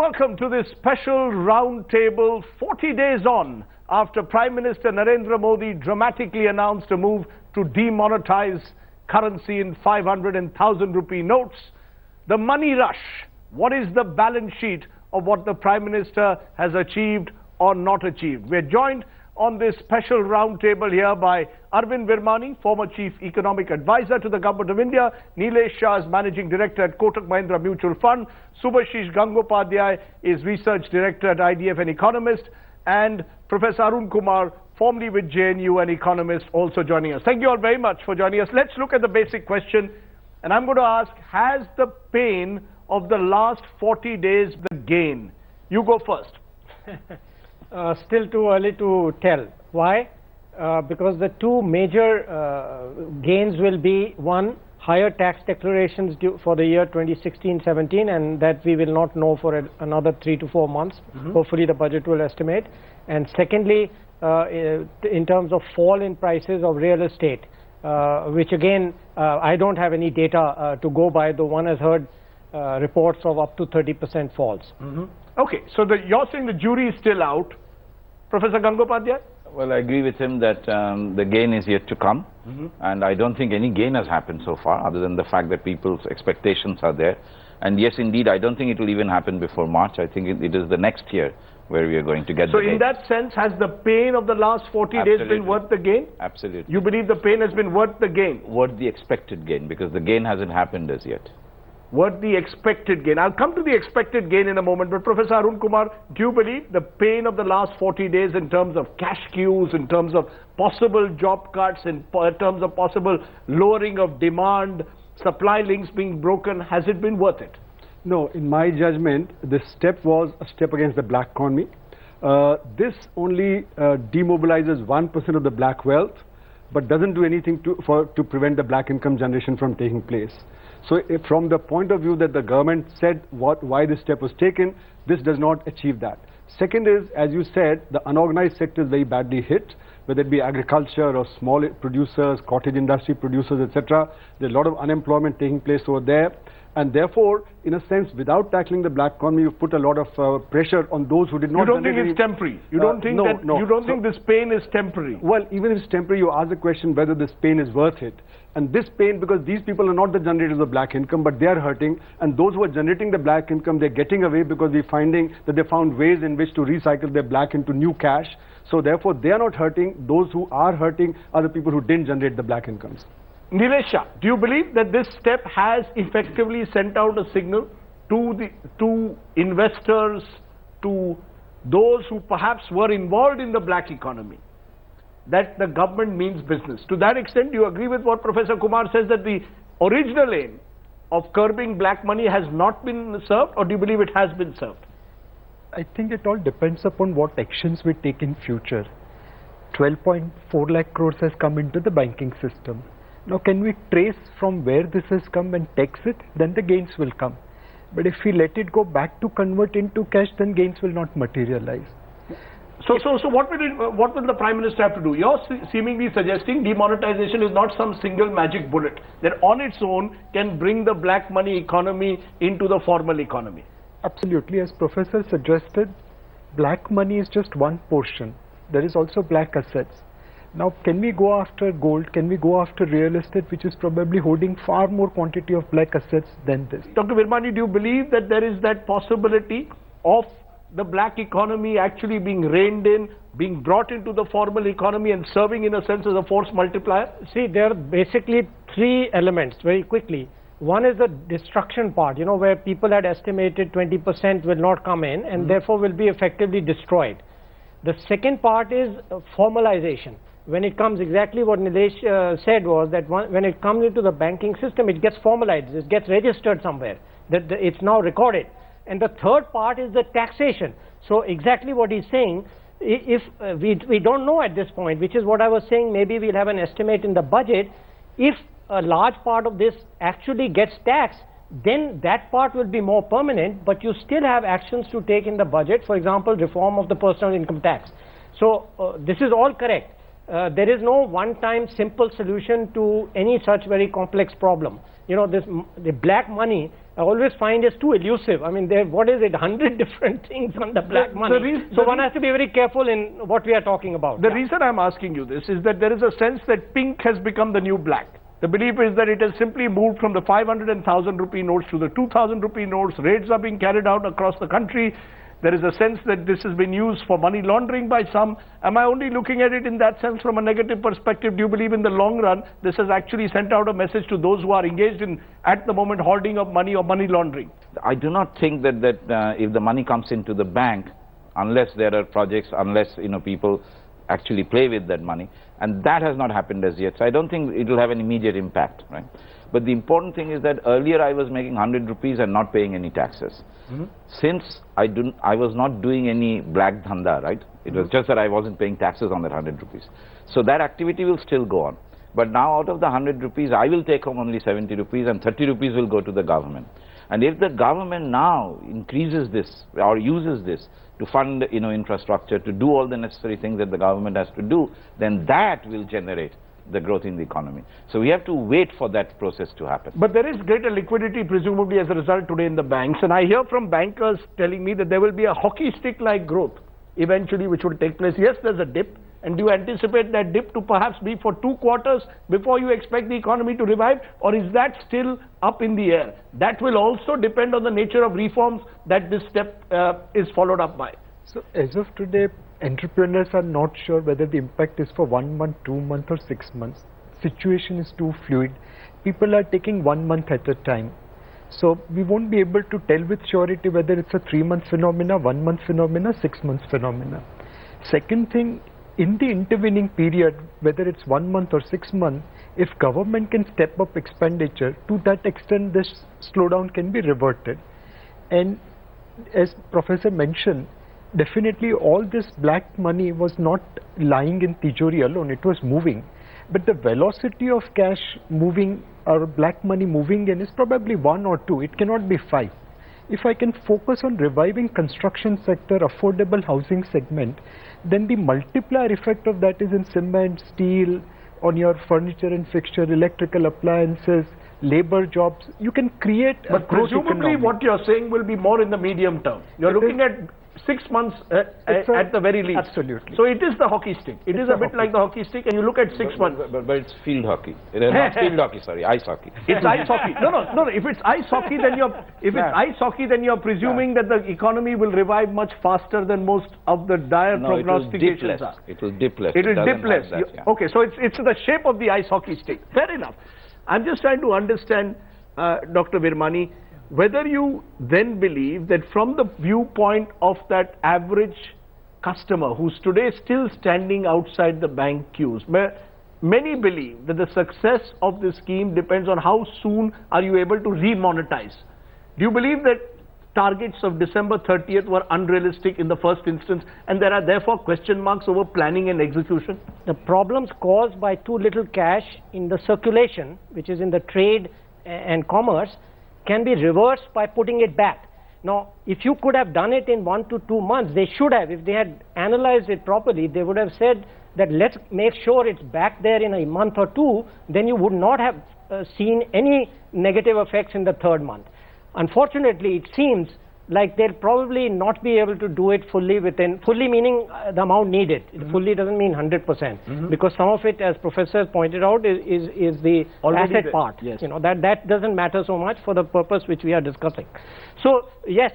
welcome to this special roundtable 40 days on after Prime Minister Narendra Modi dramatically announced a move to demonetize currency in 500 and 1,000 rupee notes. The money rush. What is the balance sheet of what the Prime Minister has achieved or not achieved? We're joined on this special roundtable here by Arvind Virmani, former Chief Economic Advisor to the Government of India, Nilesh Shah is Managing Director at Kotak Mahindra Mutual Fund, Subhashish Gangopadhyay is Research Director at IDF and Economist, and Professor Arun Kumar, formerly with JNU and Economist, also joining us. Thank you all very much for joining us. Let's look at the basic question, and I'm going to ask, has the pain of the last 40 days the gain? You go first. Still too early to tell. Why? Because the two major gains will be, one, higher tax declarations due for the year 2016-17, and that we will not know for another 3 to 4 months. Hopefully the budget will estimate. And secondly, in terms of fall in prices of real estate, which again, I don't have any data to go by, though one has heard reports of up to 30% falls. Okay, so you're saying the jury is still out. Professor Gangopadhyay? Well, I agree with him that the gain is yet to come, and I don't think any gain has happened so far, other than the fact that people's expectations are there. And yes, indeed, I don't think it will even happen before March. I think it is the next year where we are going to get the gain. So in that sense, has the pain of the last 40 days been worth the gain? Absolutely. You believe the pain has been worth the gain? Worth the expected gain, because the gain hasn't happened as yet. Worth the expected gain. I'll come to the expected gain in a moment, but Professor Arun Kumar, do you believe the pain of the last 40 days in terms of cash queues, in terms of possible job cuts, in terms of possible lowering of demand, supply links being broken, has it been worth it? No, in my judgment, this step was a step against the black economy. This only demobilizes 1% of the black wealth, but doesn't do anything to prevent the black income generation from taking place. So from the point of view that the government said why this step was taken, this does not achieve that. Second is, as you said, the unorganized sector is very badly hit, whether it be agriculture or small producers, cottage industry producers, etc. There's a lot of unemployment taking place over there. And therefore, in a sense, without tackling the black economy, you put a lot of pressure on those who did not. You don't think it's temporary? You don't think You don't think this pain is temporary? Well, even if it's temporary, you ask the question whether this pain is worth it. And this pain, because these people are not the generators of black income, but they are hurting. And those who are generating the black income, they're getting away because we're finding that they found ways in which to recycle their black into new cash. So therefore, they are not hurting. Those who are hurting are the people who didn't generate the black incomes. Nilesh Shah, do you believe that this step has effectively sent out a signal to investors, to those who perhaps were involved in the black economy, that the government means business? To that extent, do you agree with what Professor Kumar says, that the original aim of curbing black money has not been served, or do you believe it has been served? I think it all depends upon what actions we take in future. 12.4 lakh crores has come into the banking system. Now, can we trace from where this has come and tax it? Then the gains will come. But if we let it go back to convert into cash, then gains will not materialize. So what will the Prime Minister have to do? You're seemingly suggesting demonetization is not some single magic bullet that on its own can bring the black money economy into the formal economy. Absolutely. As Professor suggested, black money is just one portion. There is also black assets. Now, can we go after gold? Can we go after real estate, which is probably holding far more quantity of black assets than this? Dr. Virmani, do you believe that there is that possibility of the black economy actually being reined in, being brought into the formal economy and serving in a sense as a force multiplier? See, there are basically three elements very quickly. One is the destruction part, where people had estimated 20% will not come in and therefore will be effectively destroyed. The second part is formalization. When it comes, exactly what Nilesh said was that when it comes into the banking system, it gets formalized, it gets registered somewhere, that it's now recorded. And the third part is the taxation. So exactly what he's saying, if we don't know at this point, which is what I was saying, maybe we'll have an estimate in the budget. If a large part of this actually gets taxed, then that part will be more permanent, but you still have actions to take in the budget, for example, reform of the personal income tax. So this is all correct. there is no one-time simple solution to any such very complex problem. You know, the black money, I always find is too elusive. I mean, what is it, 100 different things on the black money. So one has to be very careful in what we are talking about. The reason I'm asking you this is that there is a sense that pink has become the new black. The belief is that it has simply moved from the 500 and 1,000 rupee notes to the 2,000 rupee notes. Raids are being carried out across the country. There is a sense that this has been used for money laundering by some. Am I only looking at it in that sense from a negative perspective? Do you believe in the long run this has actually sent out a message to those who are engaged in, at the moment, hoarding of money or money laundering? I do not think that if the money comes into the bank, unless there are projects, unless people actually play with that money, and that has not happened as yet. So I don't think it will have an immediate impact, right? But the important thing is that earlier I was making 100 rupees and not paying any taxes. Since I was not doing any black dhanda, right? It was just that I wasn't paying taxes on that 100 rupees. So that activity will still go on. But now out of the 100 rupees, I will take home only 70 rupees and 30 rupees will go to the government. And if the government now increases this or uses this to fund infrastructure, to do all the necessary things that the government has to do, then that will generate the growth in the economy. So we have to wait for that process to happen. But there is greater liquidity presumably as a result today in the banks, and I hear from bankers telling me that there will be a hockey stick like growth eventually which will take place. Yes, there's a dip, and do you anticipate that dip to perhaps be for 2 quarters before you expect the economy to revive, or is that still up in the air? That will also depend on the nature of reforms that this step is followed up by. So as of today, entrepreneurs are not sure whether the impact is for 1 month, 2 months or 6 months. Situation is too fluid. People are taking 1 month at a time. So we won't be able to tell with surety whether it's a 3-month phenomena, 1 month phenomena, 6 months phenomena. Second thing, in the intervening period, whether it's 1 month or 6 months, if government can step up expenditure, to that extent this slowdown can be reverted. And as Professor mentioned, definitely all this black money was not lying in Tijori alone, it was moving. But the velocity of cash moving or black money moving in is probably 1 or 2, it cannot be 5. If I can focus on reviving construction sector, affordable housing segment, then the multiplier effect of that is in cement, steel, on your furniture and fixture, electrical appliances, labor jobs. You can create a But presumably what you're saying will be more in the medium term. You're looking at 6 months at the very least. Absolutely. So it is the hockey stick. It is a bit like the hockey stick, and you look at 6 months. But it's field hockey. It is not field hockey, sorry, ice hockey. It's ice hockey. No. If it's ice hockey, then you're presuming that the economy will revive much faster than most of the dire prognostications are. It will dip less. It will dip less. Okay, so it's the shape of the ice hockey stick. Fair enough. I'm just trying to understand, Dr. Virmani, whether you then believe that from the viewpoint of that average customer who's today still standing outside the bank queues, many believe that the success of this scheme depends on how soon are you able to remonetize. Do you believe that targets of December 30th were unrealistic in the first instance, and there are therefore question marks over planning and execution? The problems caused by too little cash in the circulation, which is in the trade and commerce, can be reversed by putting it back. Now, if you could have done it in 1 to 2 months, they should have. If they had analyzed it properly, they would have said that let's make sure it's back there in a month or 2, then you would not have seen any negative effects in the 3rd month. Unfortunately, it seems like they'll probably not be able to do it fully meaning the amount needed. Fully doesn't mean 100%, because some of it, as Professor pointed out, is the asset part. Yes. That doesn't matter so much for the purpose which we are discussing. So yes,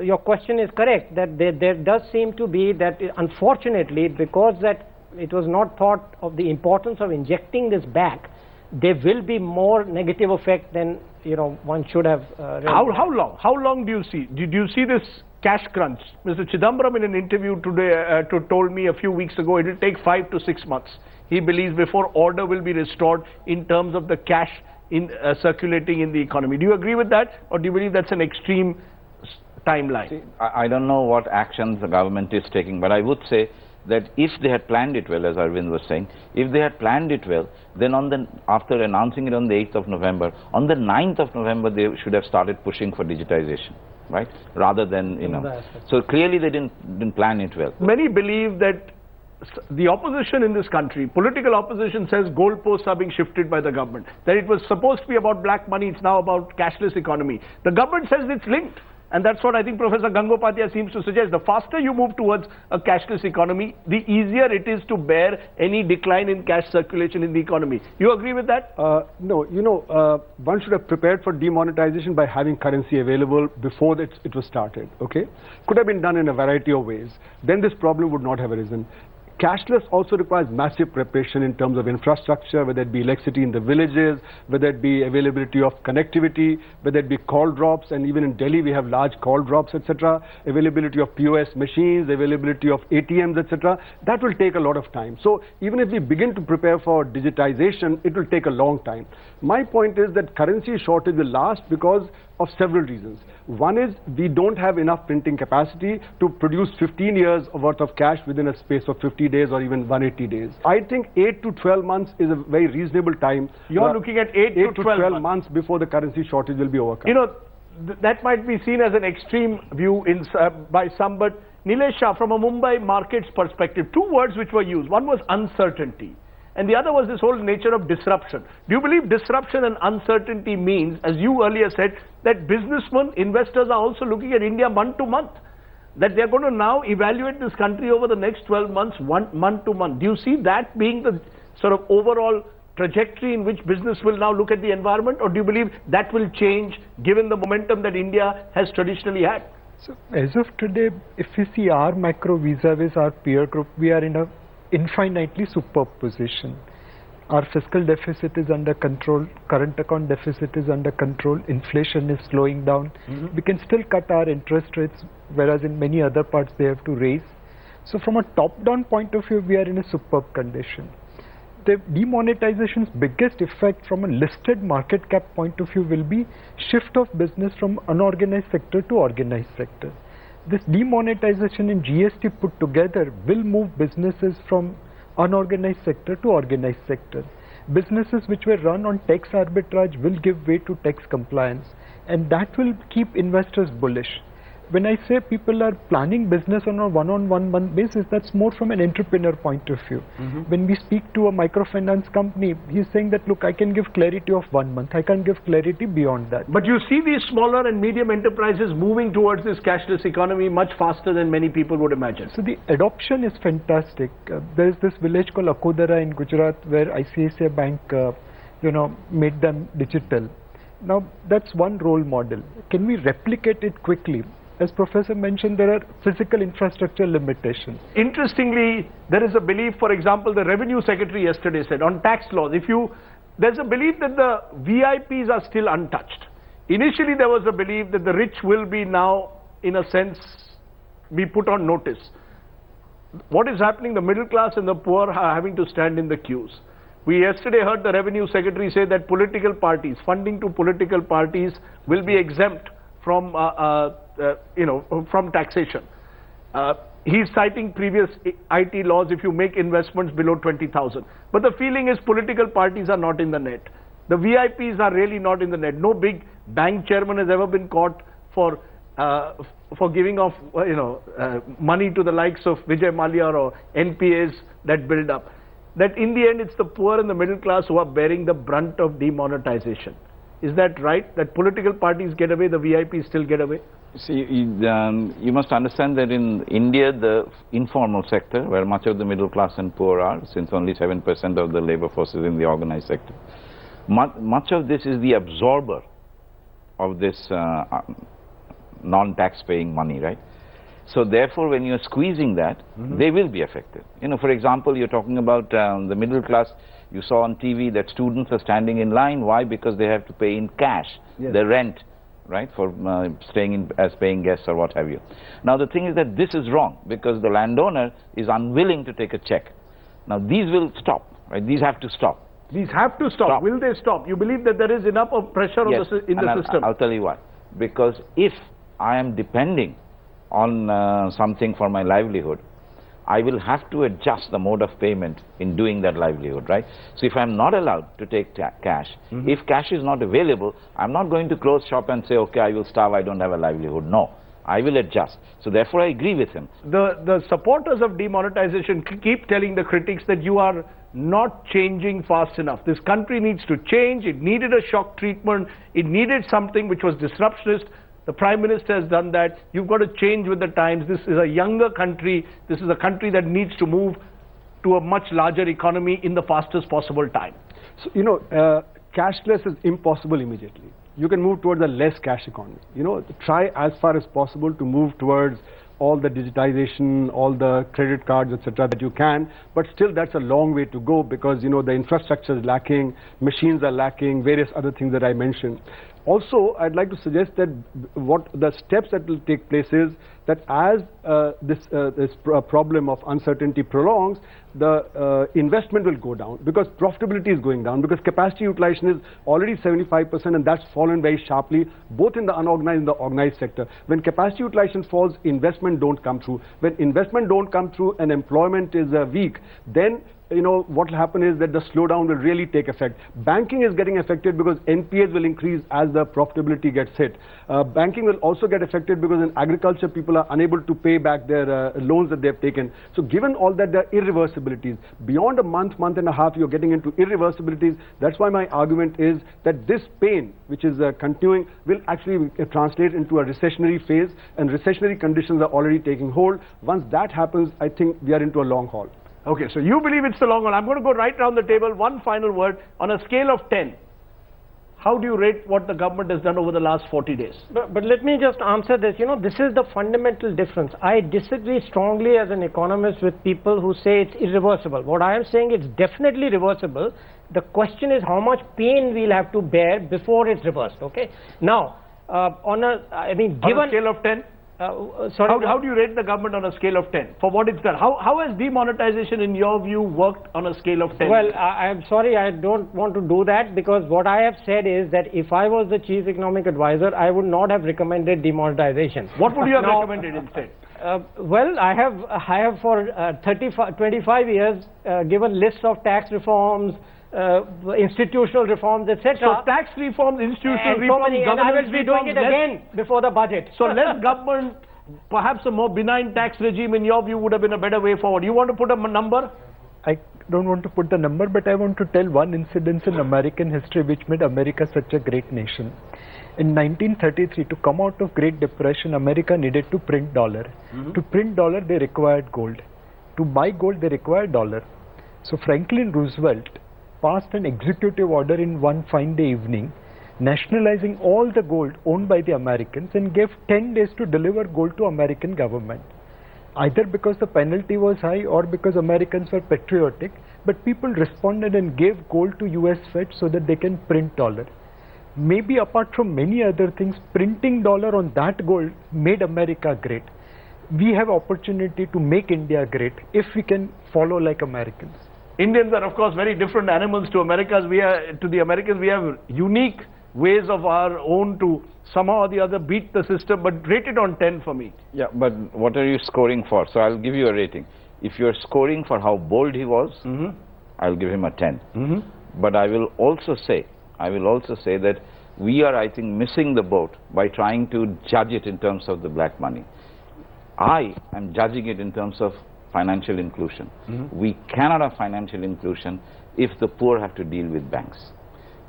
your question is correct, that there does seem to be that, unfortunately, because that it was not thought of the importance of injecting this back, there will be more negative effect than one should have. How long do you see? Did you see this cash crunch? Mr. Chidambaram in an interview today told me a few weeks ago it will take 5 to 6 months. He believes before order will be restored in terms of the cash in circulating in the economy. Do you agree with that, or do you believe that's an extreme timeline? See, I don't know what actions the government is taking, but I would say that if they had planned it well, as Arvind was saying, if they had planned it well, then after announcing it on the 8th of November, on the 9th of November, they should have started pushing for digitization, right? Rather than, So clearly they didn't plan it well. Many believe that the opposition in this country, political opposition, says goalposts are being shifted by the government. That it was supposed to be about black money, it's now about cashless economy. The government says it's linked. And that's what I think Professor Gangopadhyay seems to suggest. The faster you move towards a cashless economy, the easier it is to bear any decline in cash circulation in the economy. You agree with that? No, one should have prepared for demonetization by having currency available before it was started, okay? Could have been done in a variety of ways. Then this problem would not have arisen. Cashless also requires massive preparation in terms of infrastructure, whether it be electricity in the villages, whether it be availability of connectivity, whether it be call drops, and even in Delhi we have large call drops, etc., availability of POS machines, availability of ATMs, etc. That will take a lot of time. So even if we begin to prepare for digitization, it will take a long time. My point is that currency shortage will last because of several reasons. One is we don't have enough printing capacity to produce 15 years worth of cash within a space of 50 days or even 180 days. I think 8 to 12 months is a very reasonable time. You're looking at 8 to 12 months before the currency shortage will be overcome. You know, that might be seen as an extreme view by some, but Nilesh Shah, from a Mumbai market's perspective, two words which were used. One was uncertainty, and the other was this whole nature of disruption. Do you believe disruption and uncertainty means, as you earlier said, that businessmen, investors are also looking at India month to month? That they're going to now evaluate this country over the next 12 months, month to month. Do you see that being the sort of overall trajectory in which business will now look at the environment, or do you believe that will change given the momentum that India has traditionally had? So as of today, if we see our macro vis-a-vis our peer group, we are in a infinitely superb position. Our fiscal deficit is under control, current account deficit is under control, inflation is slowing down. We can still cut our interest rates, whereas in many other parts they have to raise. So from a top-down point of view, we are in a superb condition. The demonetization's biggest effect from a listed market cap point of view will be shift of business from unorganized sector to organized sector. This demonetization and GST put together will move businesses from unorganized sector to organized sector. Businesses which were run on tax arbitrage will give way to tax compliance, and that will keep investors bullish. When I say people are planning business on a one-on-one month basis, that's more from an entrepreneur point of view. When we speak to a microfinance company, he's saying that, look, I can give clarity of 1 month, I can't give clarity beyond that. But you see these smaller and medium enterprises moving towards this cashless economy much faster than many people would imagine. So the adoption is fantastic. There's this village called Akodara in Gujarat where ICICI Bank, made them digital. Now that's one role model. Can we replicate it quickly? As Professor mentioned, there are physical infrastructure limitations. Interestingly, there is a belief, for example, the Revenue Secretary yesterday said on tax laws, there's a belief that the VIPs are still untouched. Initially, there was a belief that the rich will be now, in a sense, be put on notice. What is happening? The middle class and the poor are having to stand in the queues. We yesterday heard the Revenue Secretary say that political parties, funding to political parties will be exempt from from taxation. He's citing previous IT laws if you make investments below 20,000. But the feeling is political parties are not in the net. The VIPs are really not in the net. No big bank chairman has ever been caught for giving off money to the likes of Vijay Mallya or NPAs that build up. That in the end it's the poor and the middle class who are bearing the brunt of demonetization. Is that right? That political parties get away, the VIPs still get away? See, you must understand that in India, the informal sector, where much of the middle class and poor are, since only 7% of the labor force is in the organized sector, much of this is the absorber of this non-tax paying money, right? So therefore, when you're squeezing that, they will be affected. For example, you're talking about the middle class. You saw on TV that students are standing in line. Why? Because they have to pay in cash, the rent, right, for staying as paying guests or what have you. Now the thing is that this is wrong because the landowner is unwilling to take a check. Now these will stop, right? These have to stop. These have to stop. Will they stop? You believe that there is enough of pressure in the system? I'll tell you why. Because if I am depending on something for my livelihood, I will have to adjust the mode of payment in doing that livelihood, right? So if I'm not allowed to take cash, if cash is not available, I'm not going to close shop and say, okay, I will starve, I don't have a livelihood. No. I will adjust. So therefore I agree with him. The supporters of demonetization keep telling the critics that you are not changing fast enough. This country needs to change. It needed a shock treatment. It needed something which was disruptionist. The Prime Minister has done that. You've got to change with the times. This is a younger country. This is a country that needs to move to a much larger economy in the fastest possible time. So, cashless is impossible immediately. You can move towards a less cash economy. Try as far as possible to move towards all the digitization, all the credit cards, etc. that you can, but still that's a long way to go because, the infrastructure is lacking, machines are lacking, various other things that I mentioned. Also, I'd like to suggest that what the steps that will take place is that as this problem of uncertainty prolongs, the investment will go down because profitability is going down, because capacity utilization is already 75% and that's fallen very sharply both in the unorganized and the organized sector. When capacity utilization falls, investment don't come through. When investment don't come through and employment is weak, then what will happen is that the slowdown will really take effect. Banking is getting affected because NPAs will increase as the profitability gets hit. Banking will also get affected because in agriculture people are unable to pay back their loans that they have taken. So given all that, there are irreversibilities. Beyond a month and a half, you're getting into irreversibilities. That's why my argument is that this pain, which is continuing, will actually translate into a recessionary phase, and recessionary conditions are already taking hold. Once that happens, I think we are into a long haul. Okay, so you believe it's the long haul. I'm going to go right round the table. One final word. On a scale of 10, how do you rate what the government has done over the last 40 days? But let me just answer this. This is the fundamental difference. I disagree strongly as an economist with people who say it's irreversible. What I am saying, it's definitely reversible. The question is how much pain we'll have to bear before it's reversed. Okay. Now, on a scale of 10? Sorry, how do you rate the government on a scale of 10 for what it's done? How has demonetization, in your view, worked on a scale of 10? Well, I'm sorry, I don't want to do that, because what I have said is that if I was the chief economic advisor, I would not have recommended demonetization. What would you have recommended instead? Well, I have for 25 years given lists of tax reforms, institutional reforms, etc. So tax reforms, institutional reforms, and I will be doing it again before the budget. So less government, perhaps a more benign tax regime, in your view, would have been a better way forward. You want to put a number? I don't want to put the number, but I want to tell one incident in American history which made America such a great nation. In 1933, to come out of Great Depression, America needed to print dollar. To print dollar, they required gold. To buy gold, they required dollar. So Franklin Roosevelt passed an executive order in one fine day evening, nationalizing all the gold owned by the Americans, and gave 10 days to deliver gold to American government. Either because the penalty was high or because Americans were patriotic, but people responded and gave gold to US Fed so that they can print dollar. Maybe apart from many other things, printing dollar on that gold made America great. We have opportunity to make India great if we can follow like Americans. Indians are, of course, very different animals to Americans. To the Americans, we have unique ways of our own to somehow or the other beat the system, but rate it on 10 for me. Yeah, but what are you scoring for? So I'll give you a rating. If you're scoring for how bold he was, I'll give him a 10. But I will also say that we are, I think, missing the boat by trying to judge it in terms of the black money. I am judging it in terms of financial inclusion. We cannot have financial inclusion if the poor have to deal with banks.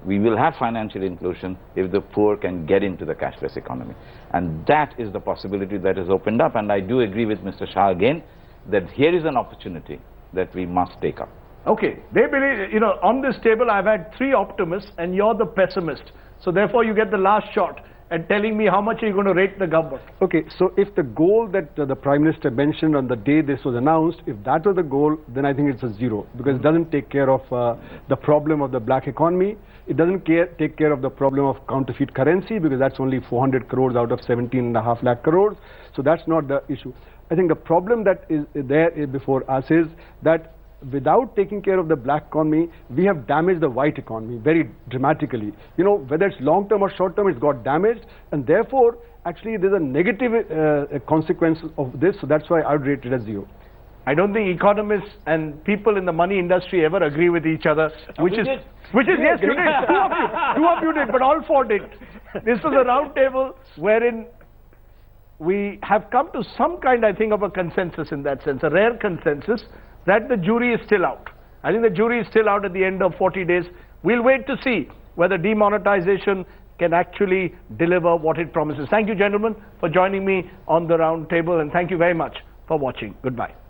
We will have financial inclusion if the poor can get into the cashless economy. And that is the possibility that is opened up. And I do agree with Mr. Shah again that here is an opportunity that we must take up. Okay, they believe, on this table I've had 3 optimists and you're the pessimist. So therefore you get the last shot at telling me how much are you going to rate the government. Okay, so if the goal that the Prime Minister mentioned on the day this was announced, if that was the goal, then I think it's a 0, because it doesn't take care of the problem of the black economy. It doesn't take care of the problem of counterfeit currency, because that's only 400 crores out of 17.5 lakh crores. So that's not the issue. I think the problem that is there before us is that without taking care of the black economy, we have damaged the white economy very dramatically. Whether it's long term or short term, it's got damaged, and therefore actually there's a negative consequence of this. So that's why I would rate it as 0. I don't think economists and people in the money industry ever agree with each other, which is yes, you did. Two of you did, but all 4 did. This was a round table wherein we have come to some kind, I think, of a consensus in that sense, a rare consensus that the jury is still out. I think the jury is still out at the end of 40 days. We'll wait to see whether demonetization can actually deliver what it promises. Thank you, gentlemen, for joining me on the round table, and thank you very much for watching. Goodbye.